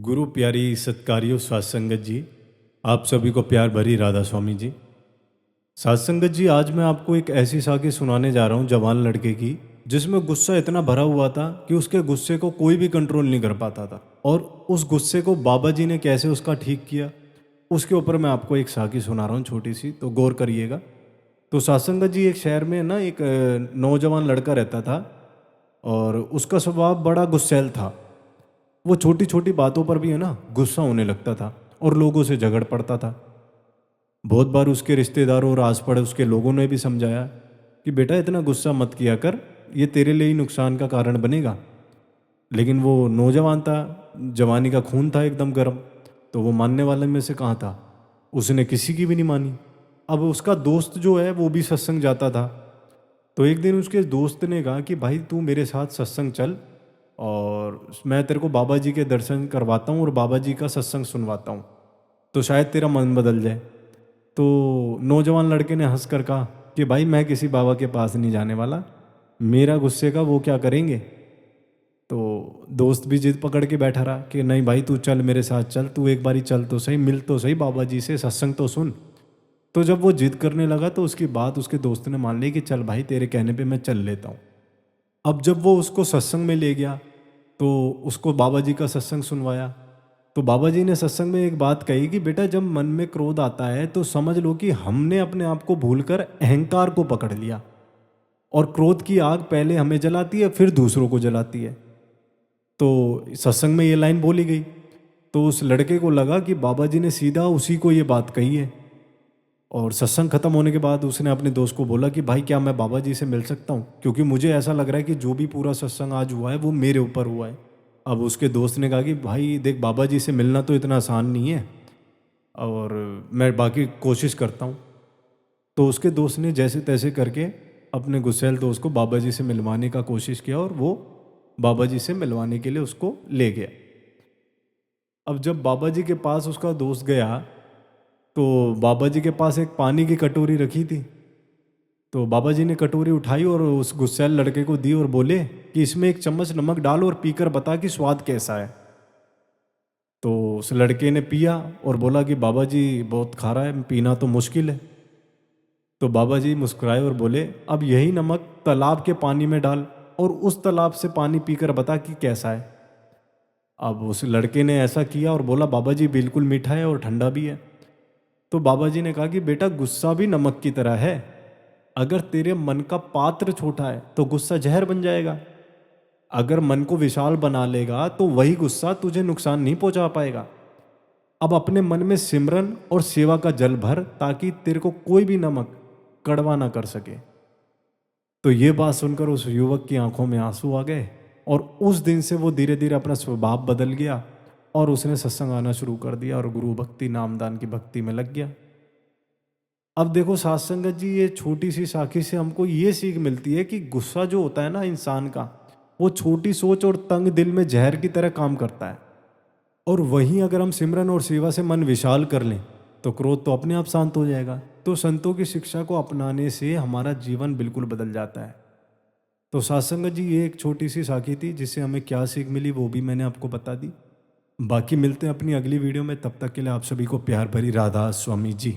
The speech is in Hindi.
गुरु प्यारी सत्कारियों सत्संगत जी, आप सभी को प्यार भरी राधा स्वामी जी। सत्संगत जी, आज मैं आपको एक ऐसी साखी सुनाने जा रहा हूँ जवान लड़के की, जिसमें गुस्सा इतना भरा हुआ था कि उसके गुस्से को कोई भी कंट्रोल नहीं कर पाता था। और उस गुस्से को बाबा जी ने कैसे उसका ठीक किया, उसके ऊपर मैं आपको एक साखी सुना रहा हूँ छोटी सी, तो गौर करिएगा। तो सत्संगत जी, एक शहर में ना एक नौजवान लड़का रहता था और उसका स्वभाव बड़ा गुस्सैल था। वो छोटी छोटी बातों पर भी है ना गुस्सा होने लगता था और लोगों से झगड़ पड़ता था। बहुत बार उसके रिश्तेदारों और आस पड़ोस के लोगों ने भी समझाया कि बेटा इतना गुस्सा मत किया कर, ये तेरे लिए ही नुकसान का कारण बनेगा। लेकिन वो नौजवान था, जवानी का खून था एकदम गर्म, तो वो मानने वाले में से कहाँ था। उसने किसी की भी नहीं मानी। अब उसका दोस्त जो है वो भी सत्संग जाता था। तो एक दिन उसके दोस्त ने कहा कि भाई तू मेरे साथ सत्संग चल और मैं तेरे को बाबा जी के दर्शन करवाता हूँ और बाबा जी का सत्संग सुनवाता हूँ, तो शायद तेरा मन बदल जाए। तो नौजवान लड़के ने हंस कर कहा कि भाई मैं किसी बाबा के पास नहीं जाने वाला, मेरा गुस्से का वो क्या करेंगे। तो दोस्त भी जिद पकड़ के बैठा रहा कि नहीं भाई तू चल मेरे साथ चल, तू एक बारी चल तो सही, मिल तो सही बाबा जी से, सत्संग तो सुन। तो जब वो जिद करने लगा तो उसकी बात उसके दोस्त ने मान ली कि चल भाई तेरे कहने पे मैं चल लेता हूँ। अब जब वो उसको सत्संग में ले गया तो उसको बाबा जी का सत्संग सुनवाया। तो बाबा जी ने सत्संग में एक बात कही कि बेटा जब मन में क्रोध आता है तो समझ लो कि हमने अपने आप को भूलकर अहंकार को पकड़ लिया, और क्रोध की आग पहले हमें जलाती है फिर दूसरों को जलाती है। तो सत्संग में ये लाइन बोली गई तो उस लड़के को लगा कि बाबा जी ने सीधा उसी को ये बात कही है। और सत्संग खत्म होने के बाद उसने अपने दोस्त को बोला कि भाई क्या मैं बाबा जी से मिल सकता हूँ, क्योंकि मुझे ऐसा लग रहा है कि जो भी पूरा सत्संग आज हुआ है वो मेरे ऊपर हुआ है। अब उसके दोस्त ने कहा कि भाई देख, बाबा जी से मिलना तो इतना आसान नहीं है और मैं बाकी कोशिश करता हूँ। तो उसके दोस्त ने जैसे तैसे करके अपने गुस्सैल दोस्त को बाबा जी से मिलवाने का कोशिश किया और वो बाबा जी से मिलवाने के लिए उसको ले गया। अब जब बाबा जी के पास उसका दोस्त गया तो बाबा जी के पास एक पानी की कटोरी रखी थी। तो बाबा जी ने कटोरी उठाई और उस गुस्सैल लड़के को दी और बोले कि इसमें एक चम्मच नमक डाल और पीकर बता कि स्वाद कैसा है। तो उस लड़के ने पिया और बोला कि बाबा जी बहुत खारा है, पीना तो मुश्किल है। तो बाबा जी मुस्कुराए और बोले अब यही नमक तालाब के पानी में डाल और उस तालाब से पानी पीकर बता कि कैसा है। अब उस लड़के ने ऐसा किया और बोला बाबा जी बिल्कुल मीठा है और ठंडा भी है। तो बाबा जी ने कहा कि बेटा गुस्सा भी नमक की तरह है, अगर तेरे मन का पात्र छोटा है तो गुस्सा जहर बन जाएगा। अगर मन को विशाल बना लेगा तो वही गुस्सा तुझे नुकसान नहीं पहुंचा पाएगा। अब अपने मन में सिमरन और सेवा का जल भर ताकि तेरे को कोई भी नमक कड़वा ना कर सके। तो ये बात सुनकर उस युवक की आंखों में आंसू आ गए और उस दिन से वो धीरे धीरे अपना स्वभाव बदल गया और उसने सत्संग आना शुरू कर दिया और गुरु भक्ति नामदान की भक्ति में लग गया। अब देखो सात संगत जी, ये छोटी सी साखी से हमको ये सीख मिलती है कि गुस्सा जो होता है ना इंसान का, वो छोटी सोच और तंग दिल में जहर की तरह काम करता है। और वहीं अगर हम सिमरन और सेवा से मन विशाल कर लें तो क्रोध तो अपने आप शांत हो जाएगा। तो संतों की शिक्षा को अपनाने से हमारा जीवन बिल्कुल बदल जाता है। तो सात्संगत जी, ये एक छोटी सी साखी थी, जिससे हमें क्या सीख मिली वो भी मैंने आपको बता दी। बाकी मिलते हैं अपनी अगली वीडियो में, तब तक के लिए आप सभी को प्यार भरी राधा स्वामी जी।